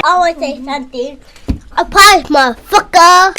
Always say something. A prize, motherfucker.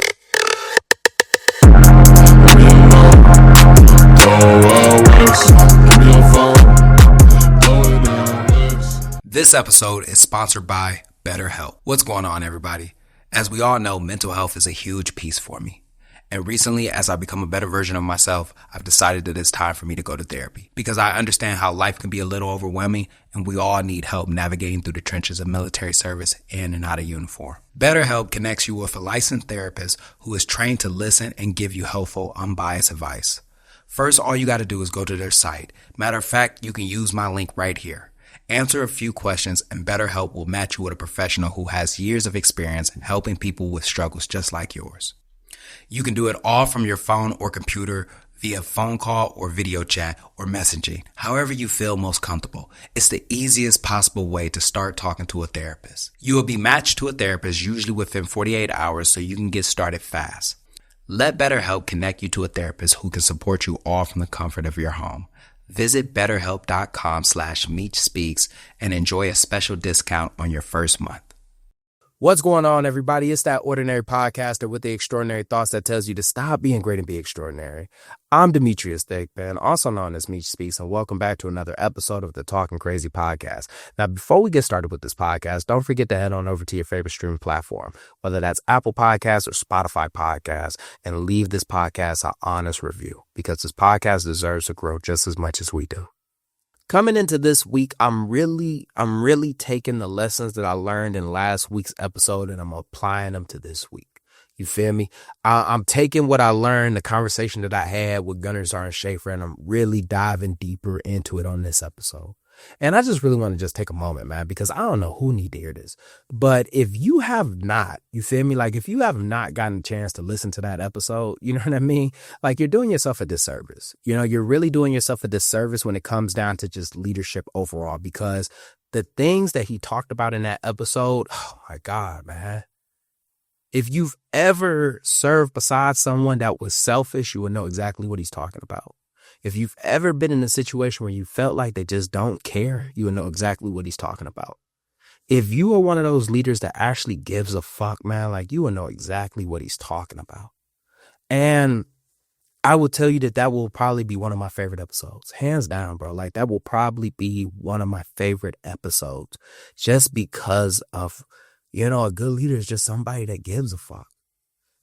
This episode is sponsored by BetterHelp. What's going on, everybody? As we all know, mental health is a huge piece for me. And recently, as I become a better version of myself, I've decided that it's time for me to go to therapy because I understand how life can be a little overwhelming and we all need help navigating through the trenches of military service in and out of uniform. BetterHelp connects you with a licensed therapist who is trained to listen and give you helpful, unbiased advice. First, all you got to do is go to their site. Matter of fact, you can use my link right here. Answer a few questions and BetterHelp will match you with a professional who has years of experience helping people with struggles just like yours. You can do it all from your phone or computer via phone call or video chat or messaging, however you feel most comfortable. It's the easiest possible way to start talking to a therapist. You will be matched to a therapist usually within 48 hours so you can get started fast. Let BetterHelp connect you to a therapist who can support you all from the comfort of your home. Visit betterhelp.com/MeechSpeaks and enjoy a special discount on your first month. What's going on, everybody? It's that ordinary podcaster with the extraordinary thoughts that tells you to stop being great and be extraordinary. I'm Demetrius Thigpen, also known as Meech Speaks, and welcome back to another episode of the Talkin Crazy Podcast. Now, before we get started with this podcast, don't forget to head on over to your favorite streaming platform, whether that's Apple Podcasts or Spotify Podcasts, and leave this podcast an honest review because this podcast deserves to grow just as much as we do. Coming into this week, I'm really taking the lessons that I learned in last week's episode and I'm applying them to this week. You feel me? I'm taking what I learned, the conversation that I had with Gunnery Sergeant Schaeffer, and I'm really diving deeper into it on this episode. And I just really want to just take a moment, man, because I don't know who need to hear this. But if you have not, you feel me? Like if you have not gotten a chance to listen to that episode, you know what I mean? Like you're doing yourself a disservice. You know, you're really doing yourself a disservice when it comes down to just leadership overall, because the things that he talked about in that episode, oh my God, man. If you've ever served beside someone that was selfish, you would know exactly what he's talking about. If you've ever been in a situation where you felt like they just don't care, you will know exactly what he's talking about. If you are one of those leaders that actually gives a fuck, man, like you will know exactly what he's talking about. And I will tell you that will probably be one of my favorite episodes. Hands down, bro. Like that will probably be one of my favorite episodes just because of, you know, a good leader is just somebody that gives a fuck.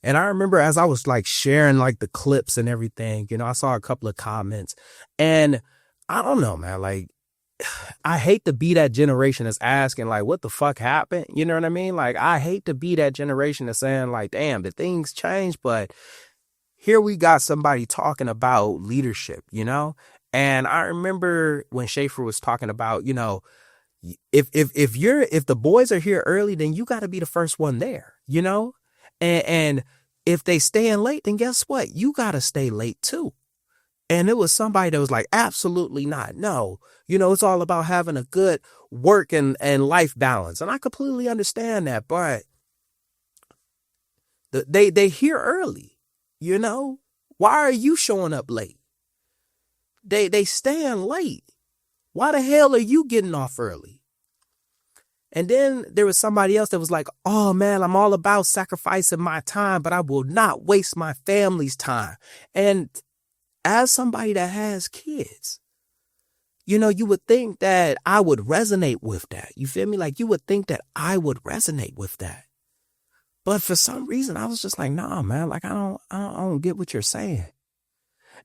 And I remember as I was like sharing like the clips and everything, you know, I saw a couple of comments and I don't know, man, like I hate to be that generation that's asking like, what the fuck happened? You know what I mean? Like, I hate to be that generation that's saying like, damn, the things changed, but here we got somebody talking about leadership, you know? And I remember when Schaeffer was talking about, you know, if the boys are here early, then you got to be the first one there, you know? And if they staying late, then guess what? You got to stay late too. And it was somebody that was like, absolutely not. No, you know, it's all about having a good work and life balance. And I completely understand that. But they here early, you know, why are you showing up late? They staying late. Why the hell are you getting off early? And then there was somebody else that was like, oh, man, I'm all about sacrificing my time, but I will not waste my family's time. And as somebody that has kids, you know, you would think that I would resonate with that. You feel me? Like you would think that I would resonate with that. But for some reason, I was just like, nah, man, like I don't get what you're saying.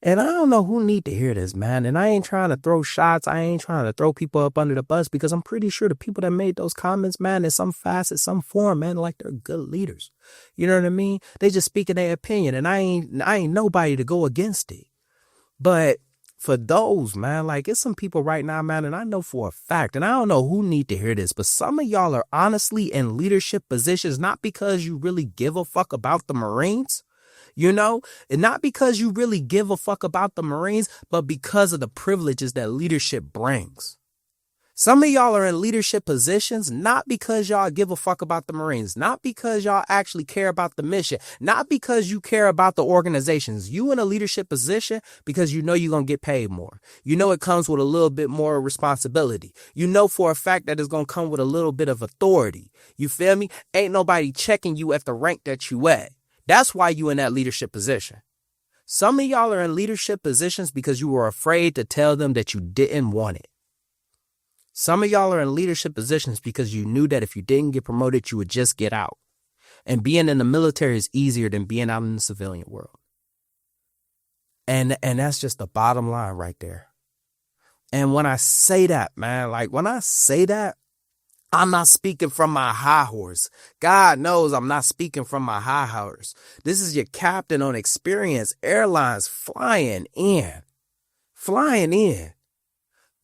And I don't know who need to hear this, man. And I ain't trying to throw shots. I ain't trying to throw people up under the bus because I'm pretty sure the people that made those comments, man, in some facet, some form, man, like they're good leaders. You know what I mean? They just speaking their opinion and I ain't nobody to go against it. But for those, man, like it's some people right now, man, and I know for a fact, and I don't know who need to hear this, but some of y'all are honestly in leadership positions, not because you really give a fuck about the Marines. You know, and not because you really give a fuck about the Marines, but because of the privileges that leadership brings. Some of y'all are in leadership positions, not because y'all give a fuck about the Marines, not because y'all actually care about the mission, not because you care about the organizations. You in a leadership position because you know you're going to get paid more. You know it comes with a little bit more responsibility. You know for a fact that it's going to come with a little bit of authority. You feel me? Ain't nobody checking you at the rank that you at. That's why you in that leadership position. Some of y'all are in leadership positions because you were afraid to tell them that you didn't want it. Some of y'all are in leadership positions because you knew that if you didn't get promoted, you would just get out. And being in the military is easier than being out in the civilian world. And that's just the bottom line right there. And when I say that, man, like when I say that, I'm not speaking from my high horse. God knows I'm not speaking from my high horse. This is your captain on Experience Airlines flying in.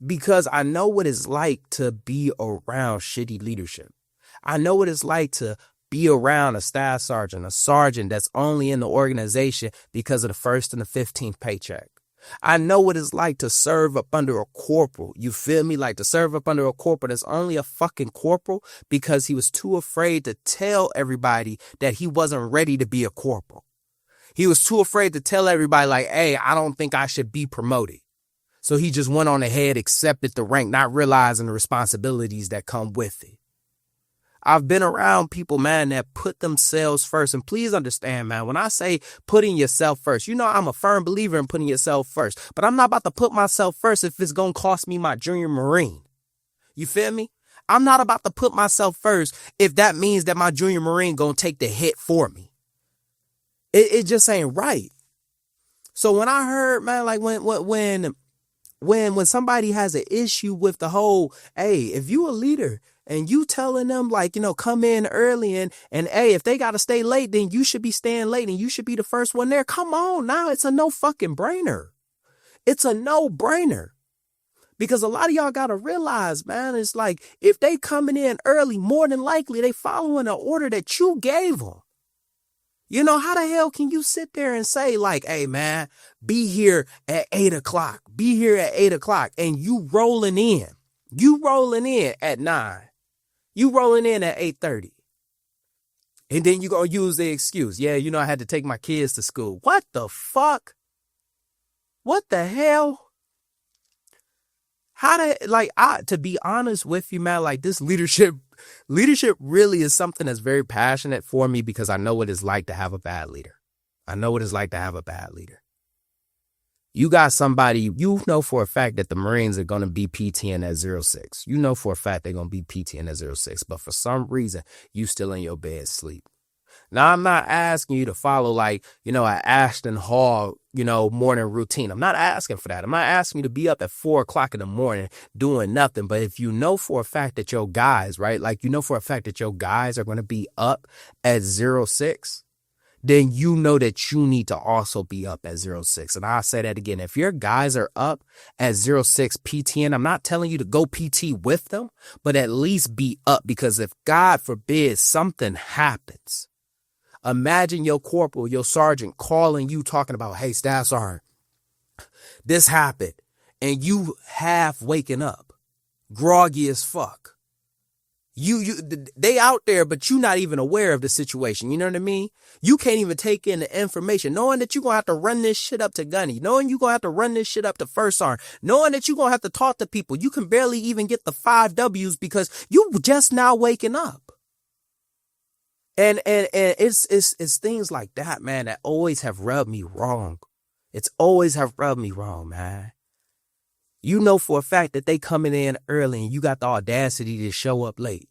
Because I know what it's like to be around shitty leadership. I know what it's like to be around a staff sergeant, a sergeant that's only in the organization because of the 1st and the 15th paycheck. I know what it's like to serve up under a corporal. You feel me? Like to serve up under a corporal that's only a fucking corporal because he was too afraid to tell everybody that he wasn't ready to be a corporal. He was too afraid to tell everybody like, hey, I don't think I should be promoted. So he just went on ahead, accepted the rank, not realizing the responsibilities that come with it. I've been around people, man, that put themselves first. And please understand, man, when I say putting yourself first, you know, I'm a firm believer in putting yourself first. But I'm not about to put myself first if it's going to cost me my junior Marine. You feel me? I'm not about to put myself first if that means that my junior Marine going to take the hit for me. It just ain't right. So when I heard, man, like when somebody has an issue with the whole, hey, if you a leader and you telling them like, you know, come in early and hey, if they got to stay late, then you should be staying late and you should be the first one there. Come on now. It's a no fucking brainer. It's a no brainer because a lot of y'all got to realize, man, it's like if they coming in early, more than likely they following an order that you gave them. You know, how the hell can you sit there and say like, hey, man, be here at 8:00, be here at 8:00 and you rolling in at 9, you rolling in at 8:30. And then you gonna use the excuse. Yeah, you know, I had to take my kids to school. What the fuck? What the hell? To be honest with you, man, like this leadership really is something that's very passionate for me because I know what it's like to have a bad leader. You got somebody, you know for a fact that the Marines are going to be PTing at 06. You know for a fact they're going to be PTing at 06, but for some reason, you still in your bed sleep. Now, I'm not asking you to follow like, you know, an Ashton Hall, you know, morning routine. I'm not asking for that. I'm not asking you to be up at 4:00 in the morning doing nothing. But if you know for a fact that your guys, right, like you know for a fact that your guys are going to be up at 06, then you know that you need to also be up at 06. And I'll say that again. If your guys are up at 06 PTing, I'm not telling you to go PT with them, but at least be up because if God forbid something happens, imagine your corporal, your sergeant calling you talking about, hey, staff sergeant, this happened. And you half waking up, groggy as fuck. They out there, but you not even aware of the situation. You know what I mean? You can't even take in the information, knowing that you're going to have to run this shit up to Gunny, knowing you're going to have to run this shit up to First Sergeant, knowing that you're going to have to talk to people. You can barely even get the 5 W's because you just now waking up. And it's things like that, man, that always have rubbed me wrong. It's always have rubbed me wrong, man. You know for a fact that they coming in early and you got the audacity to show up late.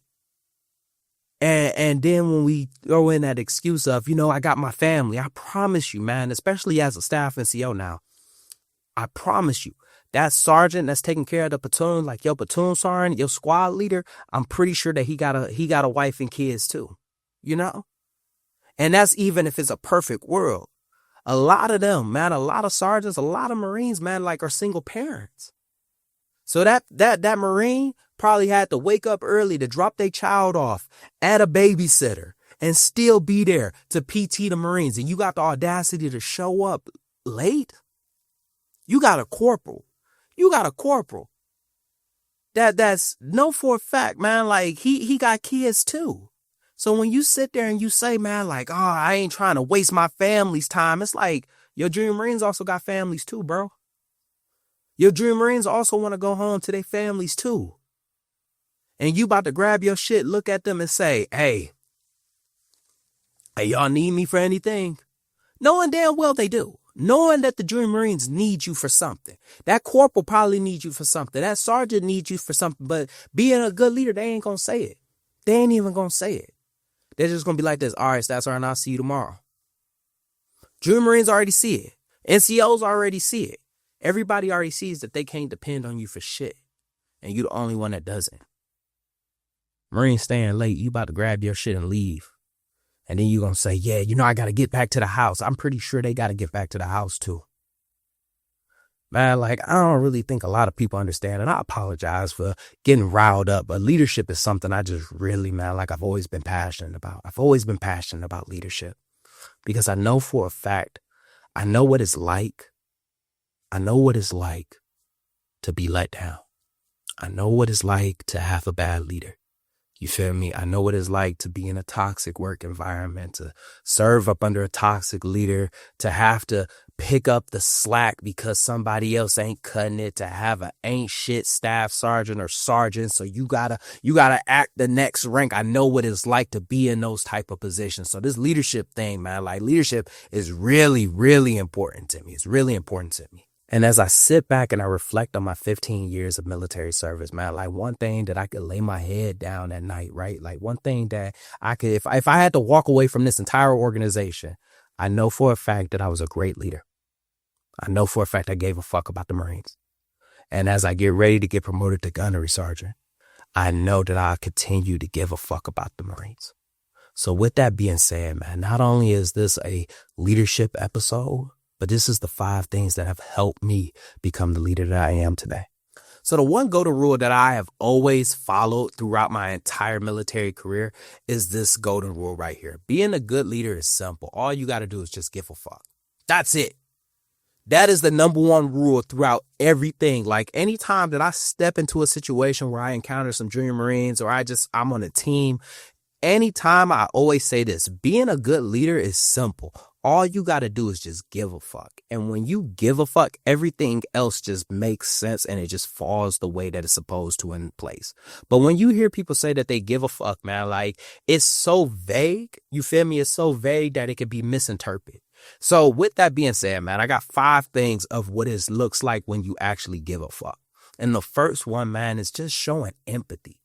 And then when we throw in that excuse of, you know, I got my family, I promise you, man, especially as a staff NCO now, I promise you, that sergeant that's taking care of the platoon, like your platoon sergeant, your squad leader, I'm pretty sure that he got a wife and kids too. You know, and that's even if it's a perfect world. A lot of them, man, a lot of sergeants, a lot of Marines, man, like are single parents. So that Marine probably had to wake up early to drop their child off at a babysitter and still be there to PT the Marines. And you got the audacity to show up late. You got a corporal. That's know for a fact, man, like he got kids too. So when you sit there and you say, man, like, oh, I ain't trying to waste my family's time, it's like your Junior Marines also got families too, bro. Your Junior Marines also want to go home to their families too. And you about to grab your shit, look at them and say, hey, y'all need me for anything? Knowing damn well they do. Knowing that the Junior Marines need you for something. That corporal probably needs you for something. That sergeant needs you for something. But being a good leader, they ain't going to say it. They ain't even going to say it. They're just going to be like this. All right, Stats Sergeant, I'll see you tomorrow. Junior Marines already see it. NCOs already see it. Everybody already sees that they can't depend on you for shit. And you the only one that doesn't. Marines staying late. You about to grab your shit and leave. And then you're going to say, yeah, I got to get back to the house. I'm pretty sure they got to get back to the house too. Man, like, I don't really think a lot of people understand. And I apologize for getting riled up. But leadership is something I just really, man, like I've always been passionate about. I've always been passionate about leadership. Because I know for a fact, I know what it's like. I know what it's like to be let down. I know what it's like to have a bad leader. You feel me? I know what it's like to be in a toxic work environment, to serve up under a toxic leader, to have to pick up the slack because somebody else ain't cutting it, to have an ain't shit staff sergeant or sergeant. So you gotta act the next rank. I know what it's like to be in those type of positions. So this leadership thing, man, like leadership is really, really important to me. It's really important to me. And as I sit back and I reflect on my 15 years of military service, man, like one thing that I could lay my head down at night, right? Like one thing that I could, if I had to walk away from this entire organization, I know for a fact that I was a great leader. I know for a fact I gave a fuck about the Marines. And as I get ready to get promoted to Gunnery Sergeant, I know that I'll continue to give a fuck about the Marines. So with that being said, man, not only is this a leadership episode, but this is the 5 things that have helped me become the leader that I am today. So the one golden rule that I have always followed throughout my entire military career is this golden rule right here. Being a good leader is simple. All you got to do is just give a fuck. That's it. That is the number one rule throughout everything. Like anytime that I step into a situation where I encounter some Junior Marines or I'm on a team, anytime I always say this, being a good leader is simple. All you got to do is just give a fuck. And when you give a fuck, everything else just makes sense and it just falls the way that it's supposed to in place. But when you hear people say that they give a fuck, man, like it's so vague. You feel me? It's so vague that it could be misinterpreted. So with that being said, man, I got 5 things of what it looks like when you actually give a fuck. And the first one, man, is just showing empathy.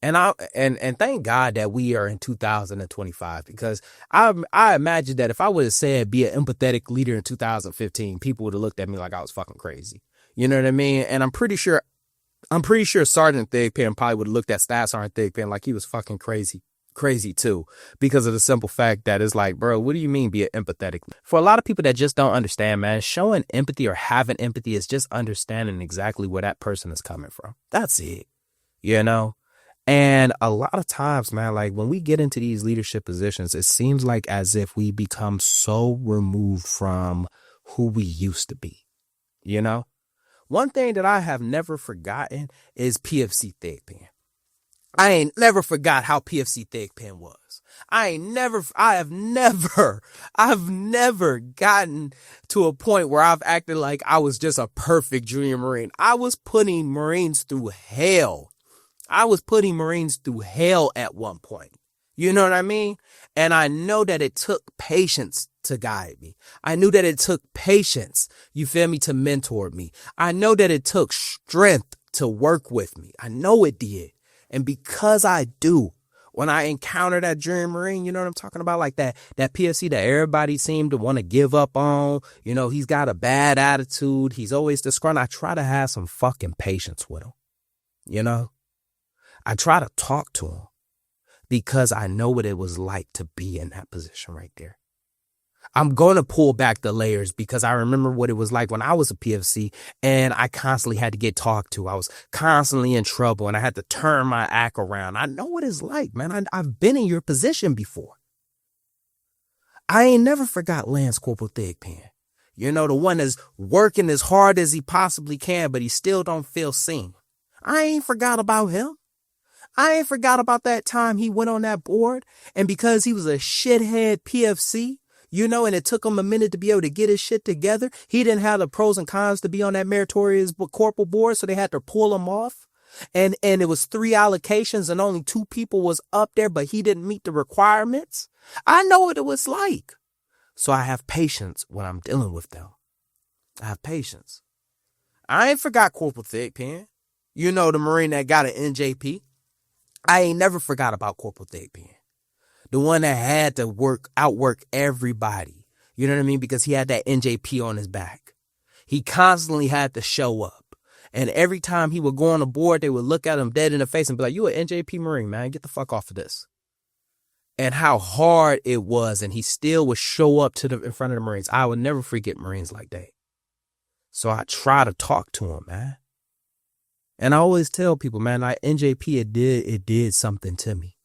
And thank God that we are in 2025, because I imagine that if I would have said be an empathetic leader in 2015, people would have looked at me like I was fucking crazy. You know what I mean? And I'm pretty sure Sergeant Thigpen probably would have looked at Staff Sergeant Thigpen like he was fucking crazy too, because of the simple fact that it's like, bro, what do you mean be an empathetic? For a lot of people that just don't understand, man, showing empathy or having empathy is just understanding exactly where that person is coming from. That's it. You know? And a lot of times, man, like when we get into these leadership positions, it seems like as if we become so removed from who we used to be. You know, one thing that I have never forgotten is PFC Thigpen. I ain't never forgot how PFC Thigpen was. I've never gotten to a point where I've acted like I was just a perfect Junior Marine. I was putting Marines through hell. I was putting Marines through hell at one point. You know what I mean? And I know that it took patience to guide me. I knew that it took patience, you feel me, to mentor me. I know that it took strength to work with me. I know it did. And because I do, when I encounter that Junior Marine, you know what I'm talking about? Like that PFC that everybody seemed to want to give up on. You know, he's got a bad attitude. He's always disgruntled. I try to have some fucking patience with him. You know? I try to talk to him because I know what it was like to be in that position right there. I'm going to pull back the layers because I remember what it was like when I was a PFC and I constantly had to get talked to. I was constantly in trouble and I had to turn my act around. I know what it's like, man. I've been in your position before. I ain't never forgot Lance Corporal Thigpen. You know, the one that's working as hard as he possibly can, but he still don't feel seen. I ain't forgot about him. I ain't forgot about that time he went on that board, and because he was a shithead PFC, and it took him a minute to be able to get his shit together, he didn't have the pros and cons to be on that meritorious corporal board, so they had to pull him off. And it was 3 allocations and only 2 people was up there, but he didn't meet the requirements. I know what it was like. So I have patience when I'm dealing with them. I have patience. I ain't forgot Corporal Thigpen. The Marine that got an NJP. I ain't never forgot about Corporal Thigpen. The one that had to outwork everybody. You know what I mean? Because he had that NJP on his back. He constantly had to show up. And every time he would go on the board, they would look at him dead in the face and be like, you an NJP Marine, man. Get the fuck off of this. And how hard it was. And he still would show up in front of the Marines. I would never forget Marines like that. So I try to talk to him, man. And I always tell people, man, like NJP, it did something to me.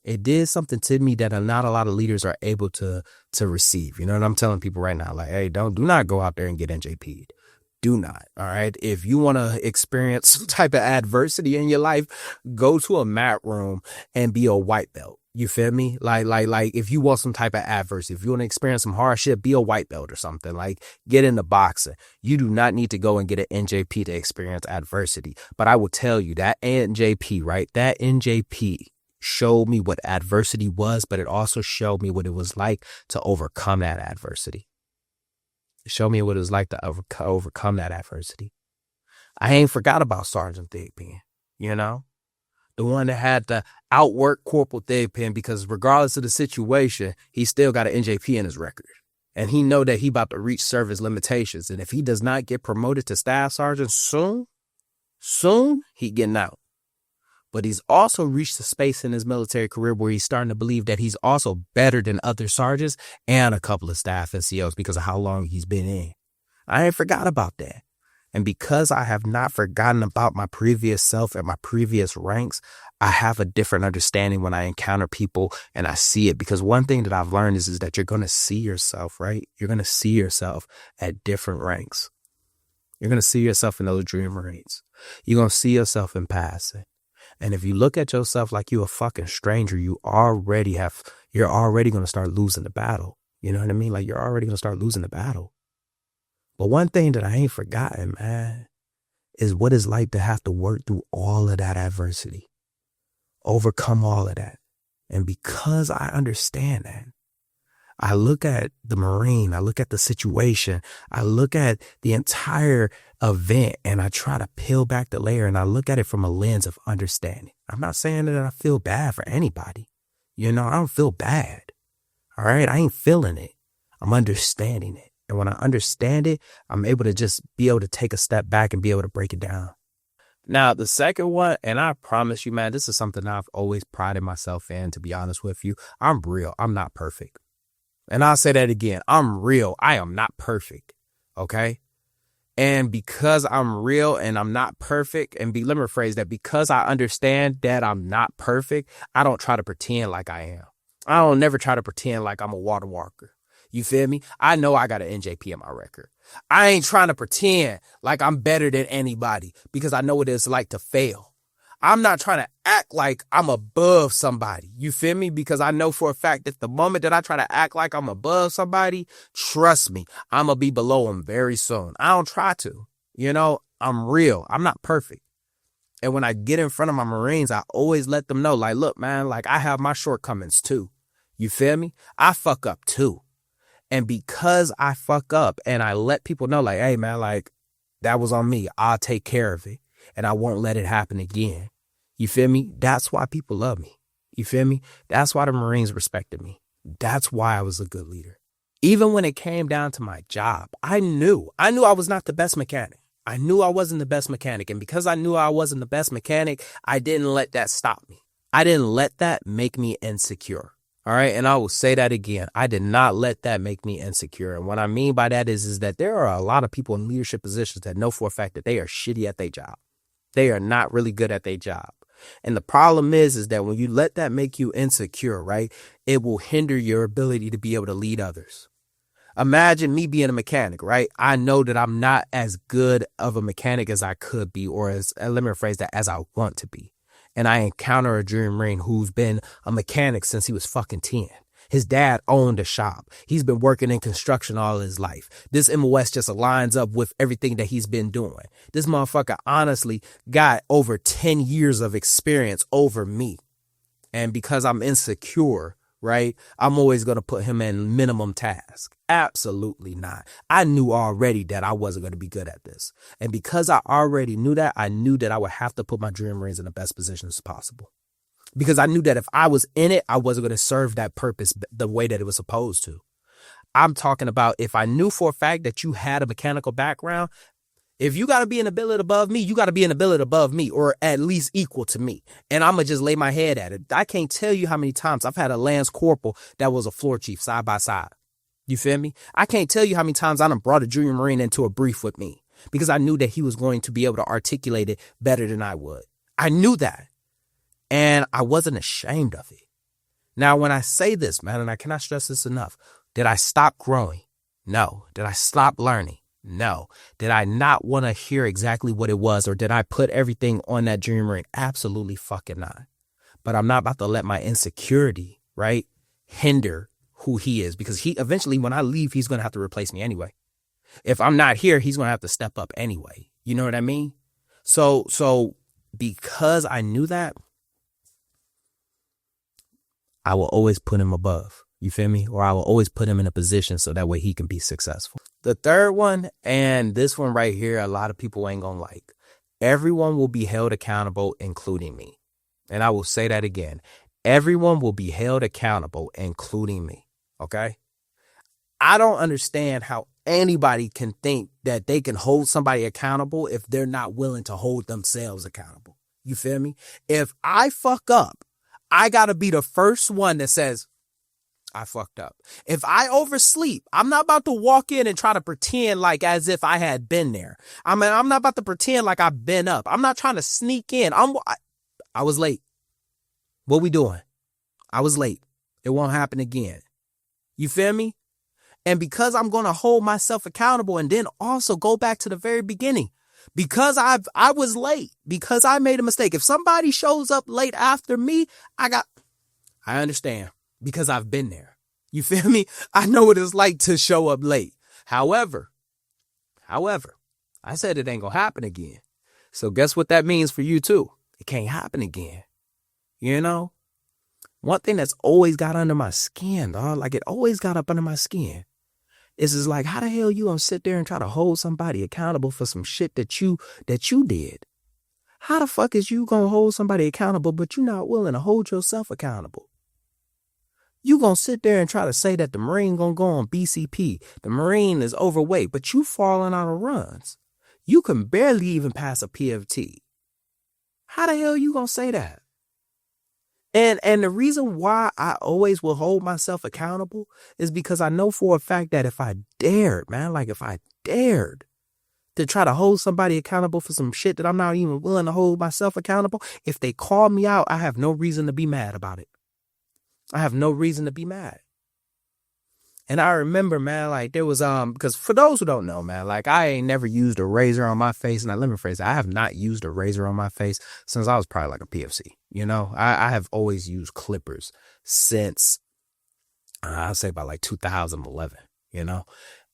It did something to me that not a lot of leaders are able to receive. You know what I'm telling people right now? Like, hey, do not go out there and get NJP'd. Do not. All right. If you want to experience some type of adversity in your life, go to a mat room and be a white belt. You feel me? Like if you want some type of adversity, if you want to experience some hardship, be a white belt or something. Like get into boxing. You do not need to go and get an NJP to experience adversity. But I will tell you that NJP, right? That NJP showed me what adversity was, but it also showed me what it was like to overcome that adversity. Show me what it was like to overcome that adversity. I ain't forgot about Sergeant Thigpen, the one that had to outwork Corporal Thigpen because regardless of the situation, he still got an NJP in his record. And he know that he about to reach service limitations. And if he does not get promoted to staff sergeant soon, he getting out. But he's also reached a space in his military career where he's starting to believe that he's also better than other sergeants and a couple of staff NCOs because of how long he's been in. I ain't forgot about that. And because I have not forgotten about my previous self and my previous ranks, I have a different understanding when I encounter people and I see it. Because one thing that I've learned is that you're going to see yourself, right? You're going to see yourself at different ranks. You're going to see yourself in those Dream Marines. You're going to see yourself in passing. And if you look at yourself like you're a fucking stranger, you're already going to start losing the battle. You know what I mean? Like you're already going to start losing the battle. But one thing that I ain't forgotten, man, is what it's like to have to work through all of that adversity, overcome all of that. And because I understand that, I look at the Marine, I look at the situation, I look at the entire event, and I try to peel back the layer and I look at it from a lens of understanding. I'm not saying that I feel bad for anybody. I don't feel bad. All right. I ain't feeling it. I'm understanding it. And when I understand it, I'm able to just be able to take a step back and be able to break it down. Now, the second one, and I promise you, man, this is something I've always prided myself in, to be honest with you. I'm real. I'm not perfect. And I'll say that again. I'm real. I am not perfect. Okay. And because I'm real and I'm not perfect, and let me rephrase that, because I understand that I'm not perfect, I don't try to pretend like I am. I don't never try to pretend like I'm a water walker. You feel me? I know I got an NJP in my record. I ain't trying to pretend like I'm better than anybody because I know what it's like to fail. I'm not trying to act like I'm above somebody. You feel me? Because I know for a fact that the moment that I try to act like I'm above somebody, trust me, I'm going to be below them very soon. I don't try to. I'm real. I'm not perfect. And when I get in front of my Marines, I always let them know, like, look, man, like I have my shortcomings too. You feel me? I fuck up too. And because I fuck up and I let people know, like, hey, man, like that was on me. I'll take care of it and I won't let it happen again. You feel me? That's why people love me. You feel me? That's why the Marines respected me. That's why I was a good leader. Even when it came down to my job, I knew I was not the best mechanic. I knew I wasn't the best mechanic. And because I knew I wasn't the best mechanic, I didn't let that stop me. I didn't let that make me insecure. All right. And I will say that again. I did not let that make me insecure. And what I mean by that is that there are a lot of people in leadership positions that know for a fact that they are shitty at their job. They are not really good at their job. And the problem is that when you let that make you insecure, right, it will hinder your ability to be able to lead others. Imagine me being a mechanic, right? I know that I'm not as good of a mechanic as I could be, or as, let me rephrase that, as I want to be. And I encounter a Junior Marine who's been a mechanic since he was fucking 10. His dad owned a shop. He's been working in construction all his life. This MOS just aligns up with everything that he's been doing. This motherfucker honestly got over 10 years of experience over me. And because I'm insecure, right, I'm always going to put him in minimum task. Absolutely not. I knew already that I wasn't going to be good at this. And because I already knew that, I knew that I would have to put my Junior Marines in the best positions possible. Because I knew that if I was in it, I wasn't going to serve that purpose the way that it was supposed to. I'm talking about if I knew for a fact that you had a mechanical background, if you got to be an ability above me, you got to be an ability above me, or at least equal to me. And I'm going to just lay my head at it. I can't tell you how many times I've had a Lance Corporal that was a floor chief side by side. You feel me? I can't tell you how many times I done brought a Junior Marine into a brief with me because I knew that he was going to be able to articulate it better than I would. I knew that. And I wasn't ashamed of it. Now, when I say this, man, and I cannot stress this enough, did I stop growing? No. Did I stop learning? No. Did I not want to hear exactly what it was, or did I put everything on that Junior Marine? Absolutely fucking not. But I'm not about to let my insecurity, right, hinder who he is, because he eventually, when I leave, he's going to have to replace me anyway. If I'm not here, he's going to have to step up anyway. You know what I mean? So because I knew that, I will always put him above. You feel me? Or I will always put him in a position so that way he can be successful. The third one, and this one right here, a lot of people ain't gonna like. Everyone will be held accountable, including me. And I will say that again. Everyone will be held accountable, including me. Okay? I don't understand how anybody can think that they can hold somebody accountable if they're not willing to hold themselves accountable. You feel me? If I fuck up, I got to be the first one that says, I fucked up. If I oversleep, I'm not about to walk in and try to pretend like as if I had been there. I'm not about to pretend like I've been up. I'm not trying to sneak in. I was late. What we doing? I was late. It won't happen again. You feel me? And because I'm going to hold myself accountable and then also go back to the very beginning. Because I was late, because I made a mistake. If somebody shows up late after me, I understand because I've been there. You feel me? I know what it's like to show up late. However, I said it ain't gonna happen again. So guess what that means for you too? It can't happen again. You know? One thing that's always got under my skin, dog, like it always got up under my skin. It's like, how the hell you gonna sit there and try to hold somebody accountable for some shit that you did? How the fuck is you gonna hold somebody accountable, but you're not willing to hold yourself accountable? You gonna sit there and try to say that the Marine gonna go on BCP, the Marine is overweight, but you falling out of runs. You can barely even pass a PFT. How the hell you gonna say that? And the reason why I always will hold myself accountable is because I know for a fact that if I dared, man, like if I dared to try to hold somebody accountable for some shit that I'm not even willing to hold myself accountable, if they call me out, I have no reason to be mad about it. I have no reason to be mad. And I remember, man, like there was, because for those who don't know, man, like I ain't never used a razor on my face. And let me phrase it, I have not used a razor on my face since I was probably like a PFC. You know, I have always used clippers since I'll say about like 2011, you know.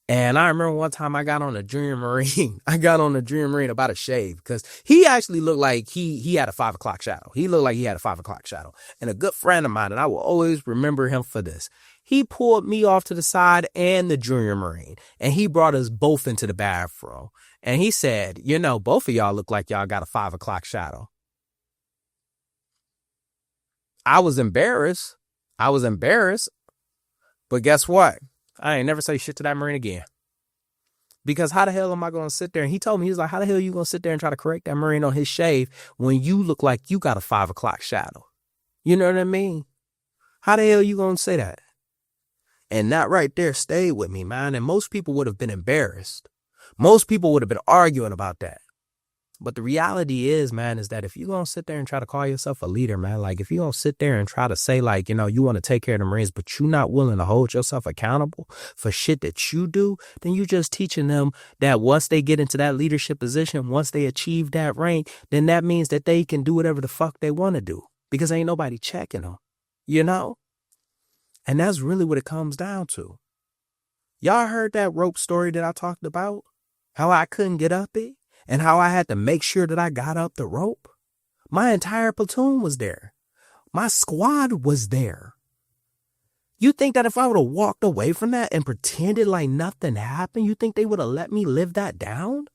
And I remember one time I got on a Junior Marine. About a shave because he actually looked like he had a 5 o'clock shadow. He looked like he had a 5 o'clock shadow. And a good friend of mine, and I will always remember him for this. He pulled me off to the side and the Junior Marine, and he brought us both into the bathroom. And he said, you know, both of y'all look like y'all got a 5 o'clock shadow. I was embarrassed. But guess what? I ain't never say shit to that Marine again. Because how the hell am I going to sit there? And he told me, he was like, how the hell are you going to sit there and try to correct that Marine on his shave when you look like you got a 5 o'clock shadow? You know what I mean? How the hell are you going to say that? And that right there stayed with me, man. And most people would have been embarrassed. Most people would have been arguing about that. But the reality is, man, is that if you're going to sit there and try to call yourself a leader, man, like if you're going to sit there and try to say like, you know, you want to take care of the Marines, but you're not willing to hold yourself accountable for shit that you do, then you just teaching them that once they get into that leadership position, once they achieve that rank, then that means that they can do whatever the fuck they want to do because ain't nobody checking them, you know? And that's really what it comes down to. Y'all heard that rope story that I talked about? How I couldn't get up it? And how I had to make sure that I got up the rope. My entire platoon was there. My squad was there. You think that if I would have walked away from that and pretended like nothing happened, you think they would have let me live that down?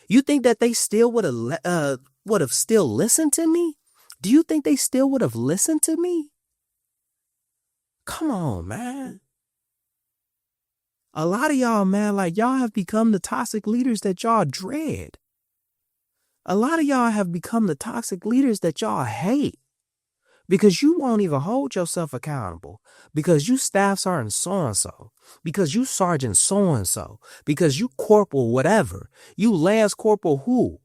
You think that they still would have still listened to me? Do you think they still would have listened to me? Come on, man. A lot of y'all, man, like y'all have become the toxic leaders that y'all dread. A lot of y'all have become the toxic leaders that y'all hate because you won't even hold yourself accountable, because you staff sergeant so-and-so, because you sergeant so-and-so, because you corporal whatever, you lance corporal who.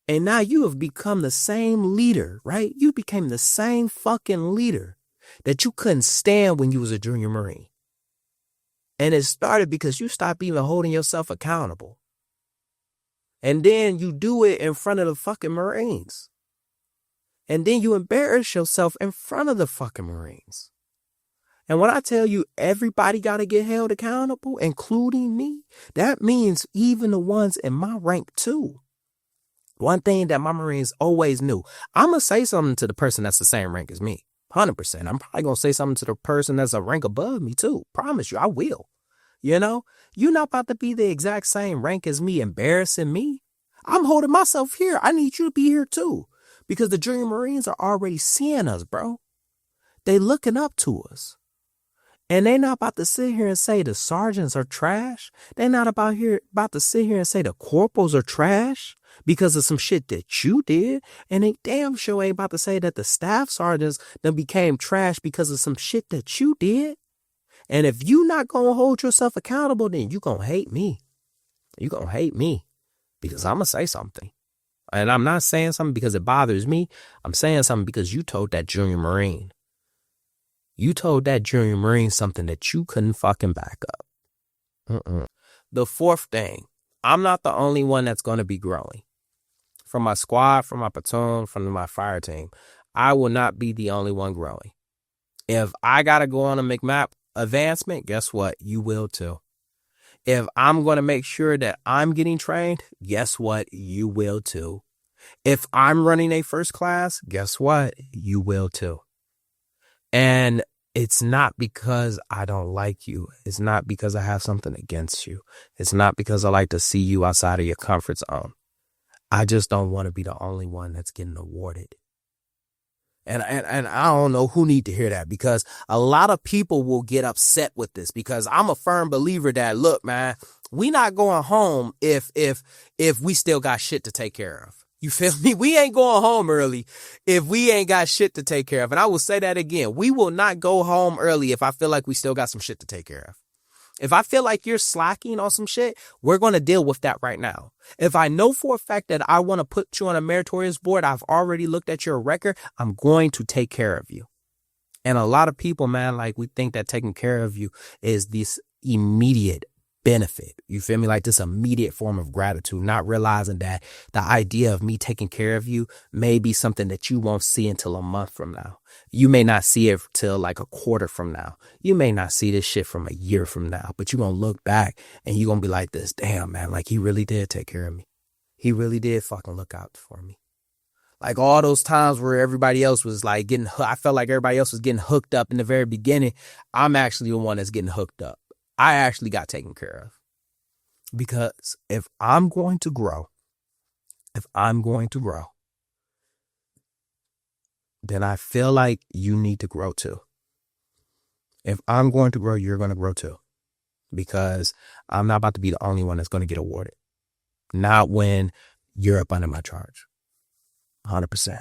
And now you have become the same leader, right? You became the same fucking leader that you couldn't stand when you was a junior Marine. And it started because you stopped even holding yourself accountable. And then you do it in front of the fucking Marines. And then you embarrass yourself in front of the fucking Marines. And when I tell you everybody got to get held accountable, including me, that means even the ones in my rank too. One thing that my Marines always knew, I'm going to say something to the person that's the same rank as me. 100%. I'm probably going to say something to the person that's a rank above me too. Promise you, I will. You know, you're not about to be the exact same rank as me, embarrassing me. I'm holding myself here. I need you to be here too. Because the junior Marines are already seeing us, bro. They looking up to us. And they not about to sit here and say the sergeants are trash. They not about to sit here and say the corporals are trash because of some shit that you did. And they damn sure ain't about to say that the staff sergeants then became trash because of some shit that you did. And if you not going to hold yourself accountable, then you going to hate me. You going to hate me because I'm going to say something. And I'm not saying something because it bothers me. I'm saying something because you told that junior Marine. You told that junior Marine something that you couldn't fucking back up. The fourth thing, I'm not the only one that's going to be growing. From my squad, from my platoon, from my fire team, I will not be the only one growing. If I got to go on a McMap advancement, guess what? You will too. If I'm going to make sure that I'm getting trained, guess what? You will too. If I'm running a first class, guess what? You will too. And it's not because I don't like you. It's not because I have something against you. It's not because I like to see you outside of your comfort zone. I just don't want to be the only one that's getting awarded. And I don't know who need to hear that, because a lot of people will get upset with this, because I'm a firm believer that, look, man, we not going home if we still got shit to take care of. You feel me? We ain't going home early if we ain't got shit to take care of. And I will say that again. We will not go home early if I feel like we still got some shit to take care of. If I feel like you're slacking on some shit, we're going to deal with that right now. If I know for a fact that I want to put you on a meritorious board, I've already looked at your record, I'm going to take care of you. And a lot of people, man, like we think that taking care of you is this immediate benefit. You feel me? Like this immediate form of gratitude, not realizing that the idea of me taking care of you may be something that you won't see until a month from now. You may not see it till like a quarter from now. You may not see this shit from a year from now, but you're going to look back and you're going to be like this, damn, man, like he really did take care of me. He really did fucking look out for me. Like all those times where everybody else was like I felt like everybody else was getting hooked up in the very beginning. I'm actually the one that's getting hooked up. I actually got taken care of, because if I'm going to grow, then I feel like you need to grow too. If I'm going to grow, you're going to grow too, because I'm not about to be the only one that's going to get awarded. Not when you're up under my charge. 100%.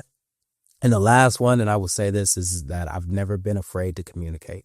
And the last one, and I will say this, is that I've never been afraid to communicate.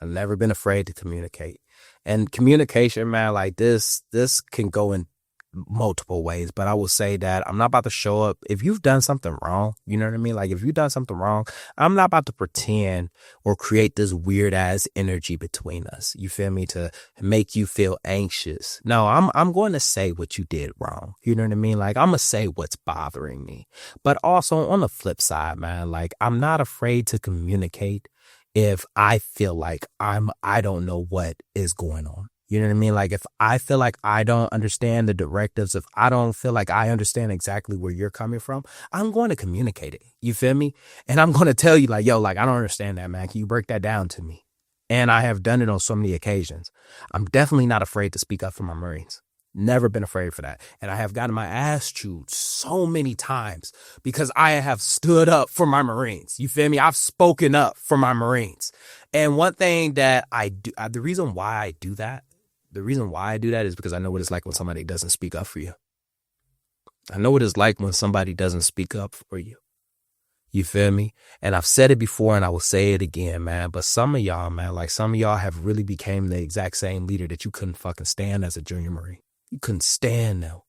I've never been afraid to communicate. And communication, man, like this can go in multiple ways, but I will say that I'm not about to show up. If you've done something wrong, you know what I mean? Like if you've done something wrong, I'm not about to pretend or create this weird ass energy between us. You feel me? To make you feel anxious. No, I'm going to say what you did wrong. You know what I mean? Like I'm going to say what's bothering me. But also on the flip side, man, like I'm not afraid to communicate if I feel like I don't know what is going on. You know what I mean? Like if I feel like I don't understand the directives, if I don't feel like I understand exactly where you're coming from, I'm going to communicate it. You feel me? And I'm going to tell you like, yo, like, I don't understand that, man. Can you break that down to me? And I have done it on so many occasions. I'm definitely not afraid to speak up for my Marines. Never been afraid for that. And I have gotten my ass chewed so many times because I have stood up for my Marines. You feel me? I've spoken up for my Marines. And one thing that I do, the reason why I do that is because I know what it's like when somebody doesn't speak up for you. I know what it's like when somebody doesn't speak up for you. You feel me? And I've said it before and I will say it again, man. But some of y'all, man, like some of y'all have really became the exact same leader that you couldn't fucking stand as a junior Marine. You couldn't stand them.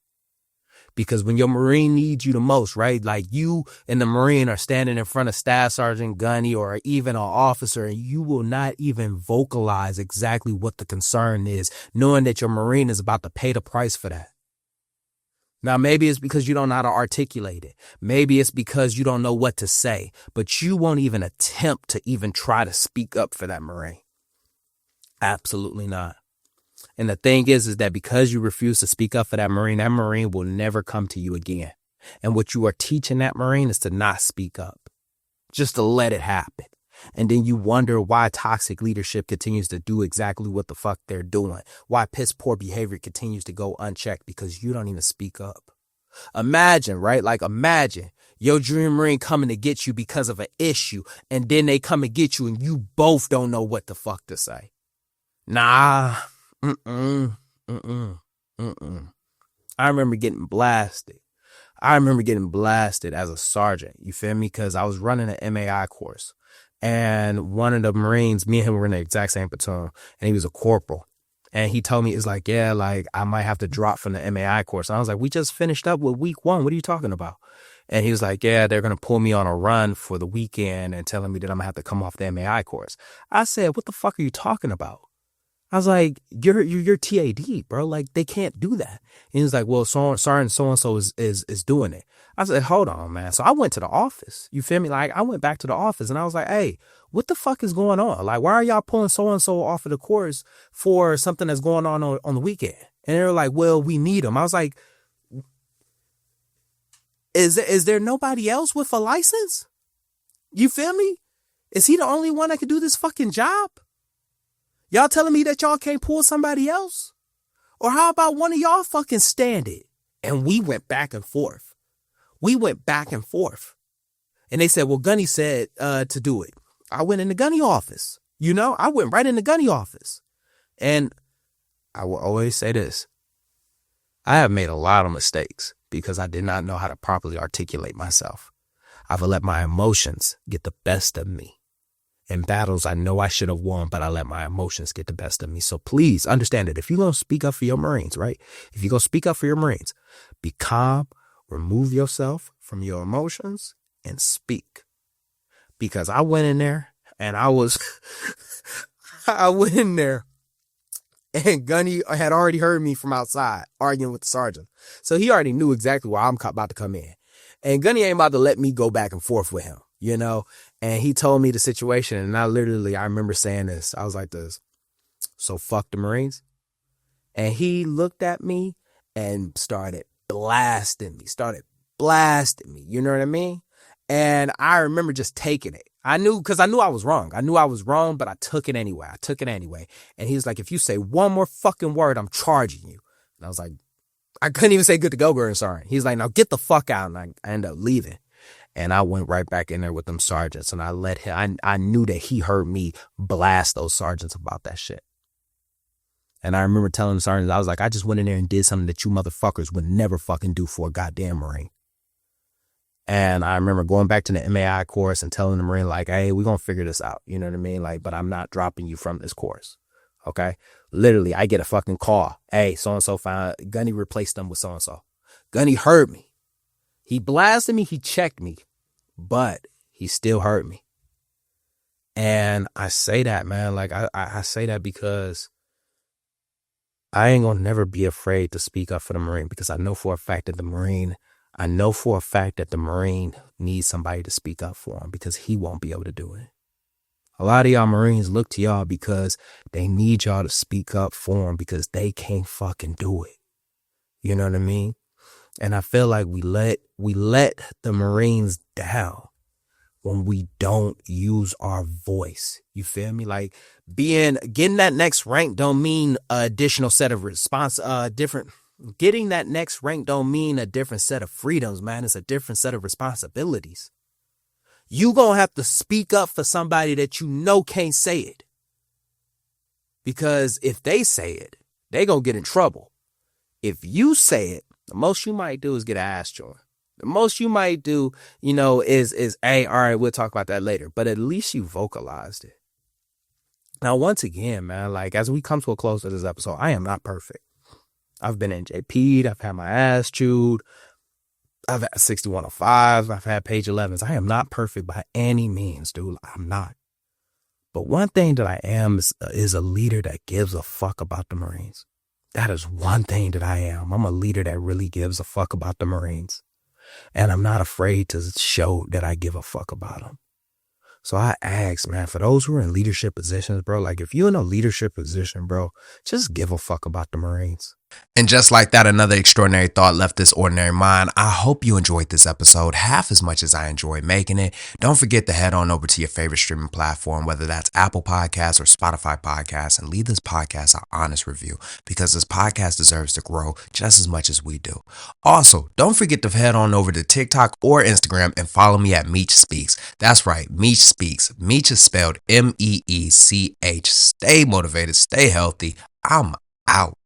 Because when your Marine needs you the most, right? Like you and the Marine are standing in front of Staff Sergeant Gunny or even an officer, and you will not even vocalize exactly what the concern is, knowing that your Marine is about to pay the price for that. Now, maybe it's because you don't know how to articulate it. Maybe it's because you don't know what to say, but you won't even attempt to even try to speak up for that Marine. Absolutely not. And the thing is that because you refuse to speak up for that Marine will never come to you again. And what you are teaching that Marine is to not speak up, just to let it happen. And then you wonder why toxic leadership continues to do exactly what the fuck they're doing. Why piss poor behavior continues to go unchecked because you don't even speak up. Imagine, right? Like imagine your junior Marine coming to get you because of an issue and then they come and get you and you both don't know what the fuck to say. Nah. I remember getting blasted. As a sergeant. You feel me? Because I was running an MAI course. And one of the Marines, me and him were in the exact same platoon. And he was a corporal. And he told me, it's like, yeah, like I might have to drop from the MAI course. And I was like, we just finished up with week 1. What are you talking about? And he was like, yeah, they're going to pull me on a run for the weekend and telling me that I'm going to have to come off the MAI course. I said, what the fuck are you talking about? I was like, you're TAD, bro. Like, they can't do that. And he was like, well, Sergeant so-and-so is doing it. I said, hold on, man. So I went to the office. You feel me? Like, I went back to the office and I was like, hey, what the fuck is going on? Like, why are y'all pulling so-and-so off of the course for something that's going on the weekend? And they were like, well, we need him. I was like, is there nobody else with a license? You feel me? Is he the only one that could do this fucking job? Y'all telling me that y'all can't pull somebody else? Or how about one of y'all fucking stand it? And we went back and forth. And they said, well, Gunny said to do it. I went in the Gunny office. You know, I went right in the Gunny office. And I will always say this. I have made a lot of mistakes because I did not know how to properly articulate myself. I've let my emotions get the best of me. In battles, I know I should have won, but I let my emotions get the best of me. So please understand that if you're going to speak up for your Marines, right? If you're going to speak up for your Marines, be calm, remove yourself from your emotions and speak. Because I went in there and I went in there and Gunny had already heard me from outside arguing with the sergeant. So he already knew exactly why I'm about to come in. And Gunny ain't about to let me go back and forth with him, you know? And he told me the situation, and I remember saying this. I was like this, so fuck the Marines. And he looked at me and started blasting me. You know what I mean? And I remember just taking it. Because I knew I was wrong. But I took it anyway. And he was like, if you say one more fucking word, I'm charging you. And I was like, I couldn't even say good to go, girl. Sorry. He's like, now get the fuck out. And I ended up leaving. And I went right back in there with them sergeants and I let him, I knew that he heard me blast those sergeants about that shit. And I remember telling the sergeants, I was like, I just went in there and did something that you motherfuckers would never fucking do for a goddamn Marine. And I remember going back to the MAI course and telling the Marine like, hey, we're going to figure this out. You know what I mean? Like, but I'm not dropping you from this course. Okay. Literally, I get a fucking call. Hey, so-and-so found Gunny replaced them with so-and-so. Gunny heard me. He blasted me. He checked me, but he still heard me. And I say that, man, like I say that because I ain't gonna never be afraid to speak up for the Marine, because I know for a fact that the Marine needs somebody to speak up for him, because he won't be able to do it. A lot of y'all Marines look to y'all because they need y'all to speak up for them, because they can't fucking do it. You know what I mean? And I feel like we let the Marines down when we don't use our voice. You feel me? Like getting that next rank don't mean a additional set of getting that next rank don't mean a different set of freedoms, man. It's a different set of responsibilities. You gonna have to speak up for somebody that you know can't say it. Because if they say it, they gonna get in trouble. If you say it, the most you might do is get an ass chewing. The most you might do, is, hey, all right, we'll talk about that later. But at least you vocalized it. Now, once again, man, like as we come to a close of this episode, I am not perfect. I've been NJP'd. I've had my ass chewed. I've had 6105s. I've had page 11s. I am not perfect by any means, dude. I'm not. But one thing that I am is a leader that gives a fuck about the Marines. That is one thing that I am. I'm a leader that really gives a fuck about the Marines. And I'm not afraid to show that I give a fuck about them. So I ask, man, for those who are in leadership positions, bro, like if you're in a leadership position, bro, just give a fuck about the Marines. And just like that, another extraordinary thought left this ordinary mind. I hope you enjoyed this episode half as much as I enjoyed making it. Don't forget to head on over to your favorite streaming platform, whether that's Apple Podcasts or Spotify Podcasts, and leave this podcast an honest review, because this podcast deserves to grow just as much as we do. Also, don't forget to head on over to TikTok or Instagram and follow me at Meech Speaks. That's right, Meech Speaks. Meech is spelled Meech. Stay motivated, stay healthy. I'm out.